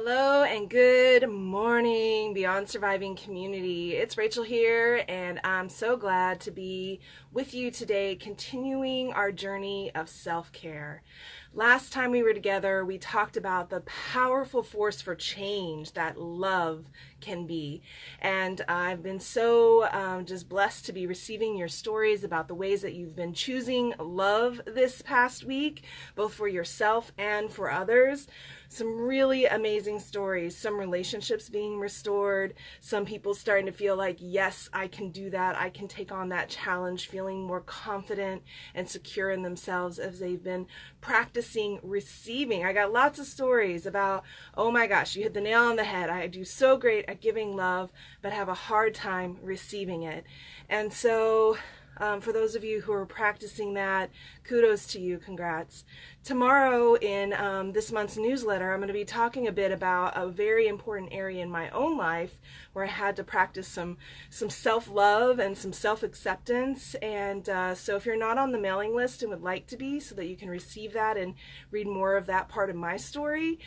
Hello and good morning, Beyond Surviving community. It's Rachel here, and I'm so glad to be with you today, continuing our journey of self-care. Last time we were together, we talked about the powerful force for change that love can be. And I've been so just blessed to be receiving your stories about the ways that you've been choosing love this past week, both for yourself and for others. Some really amazing stories, some relationships being restored, some people starting to feel like, yes, I can do that. I can take on that challenge, feeling more confident and secure in themselves as they've been practicing receiving. I got lots of stories about, oh my gosh, you hit the nail on the head. I do so great at giving love, but have a hard time receiving it. And so for those of you who are practicing that, kudos to you, congrats. Tomorrow in this month's newsletter, I'm going to be talking a bit about a very important area in my own life where I had to practice some self-love and some self-acceptance. And so if you're not on the mailing list and would like to be, so that you can receive that and read more of that part of my story,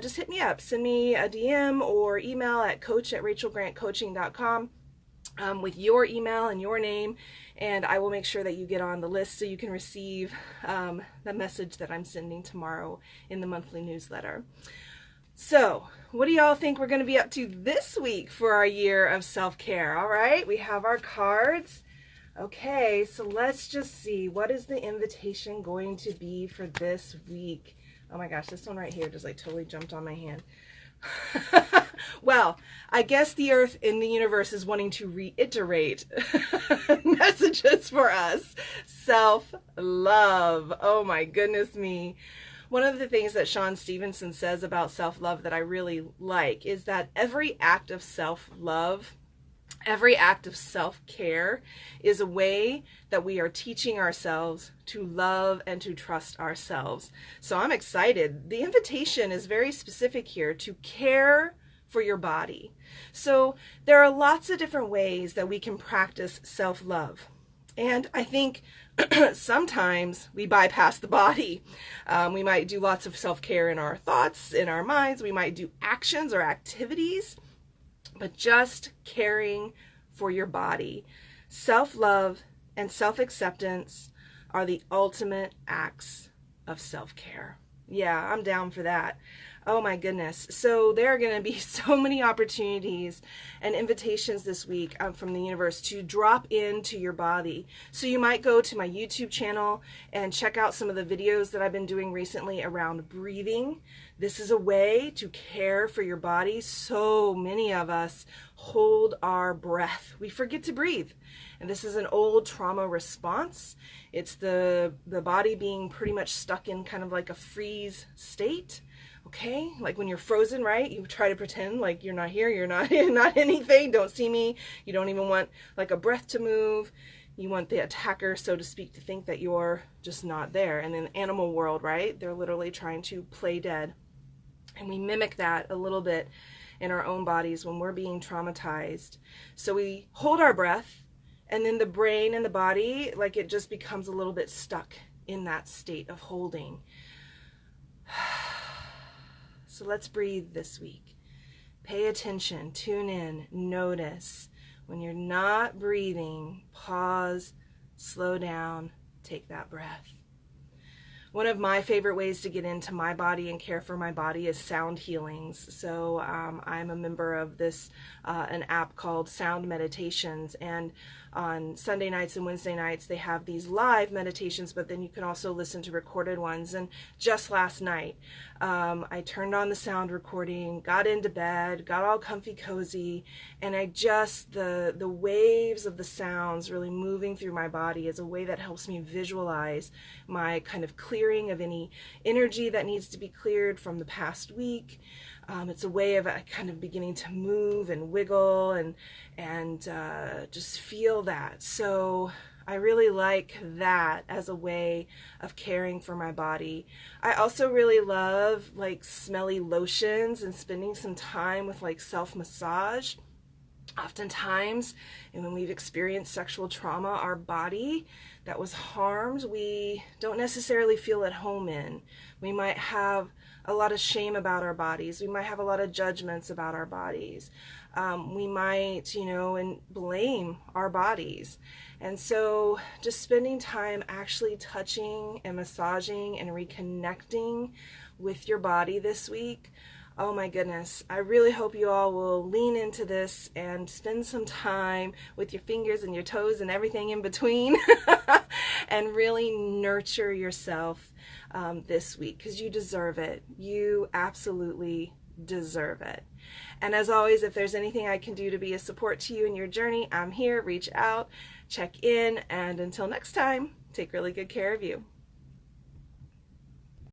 just hit me up. Send me a DM or email at coach@rachelgrantcoaching.com with your email and your name, and I will make sure that you get on the list so you can receive the message that I'm sending tomorrow in the monthly newsletter. So, what do y'all think we're going to be up to this week for our year of self-care? All right, we have our cards. Okay, so let's just see. What is the invitation going to be for this week? Oh my gosh, this one right here just like totally jumped on my hand. Well, I guess the earth in the universe is wanting to reiterate messages for us. Self-love. Oh my goodness me. One of the things that Sean Stevenson says about self-love that I really like is that every act of self-love, every act of self-care is a way that we are teaching ourselves to love and to trust ourselves. So I'm excited. The invitation is very specific here, to care for your body. So there are lots of different ways that we can practice self-love. And I think sometimes we bypass the body. We might do lots of self-care in our thoughts, in our minds. We might do actions or activities, but just caring for your body. Self-love and self-acceptance are the ultimate acts of self-care. Yeah, I'm down for that. Oh my goodness. So there are going to be so many opportunities and invitations this week from the universe to drop into your body. So you might go to my YouTube channel and check out some of the videos that I've been doing recently around breathing. This is a way to care for your body. So many of us hold our breath. We forget to breathe. And this is an old trauma response. It's the body being pretty much stuck in kind of like a freeze state. Okay, like when you're frozen, right? You try to pretend like you're not here, you're not not anything, don't see me. You don't even want like a breath to move. You want the attacker, so to speak, to think that you're just not there. And in the animal world, right? They're literally trying to play dead. And we mimic that a little bit in our own bodies when we're being traumatized. So we hold our breath, and then the brain and the body, like it just becomes a little bit stuck in that state of holding. So let's breathe this week. Pay attention, tune in, notice. When you're not breathing, pause, slow down, take that breath. One of my favorite ways to get into my body and care for my body is sound healings. So I'm a member of this, an app called Sound Meditations, and on Sunday nights and Wednesday nights they have these live meditations, but then you can also listen to recorded ones. And just last night I turned on the sound recording, got into bed, got all comfy cozy, and I just, the waves of the sounds really moving through my body is a way that helps me visualize my kind of clearing of any energy that needs to be cleared from the past week. It's a way of kind of beginning to move and wiggle and just feel that. So I really like that as a way of caring for my body. I also really love like smelly lotions and spending some time with like self-massage. Oftentimes, and when we've experienced sexual trauma, our body that was harmed, we don't necessarily feel at home in. We might have a lot of shame about our bodies. We might have a lot of judgments about our bodies. We might, and blame our bodies. And so just spending time actually touching and massaging and reconnecting with your body this week. Oh my goodness, I really hope you all will lean into this and spend some time with your fingers and your toes and everything in between and really nurture yourself this week, because you deserve it. You absolutely deserve it. And as always, if there's anything I can do to be a support to you in your journey, I'm here. Reach out, check in, and until next time, take really good care of you.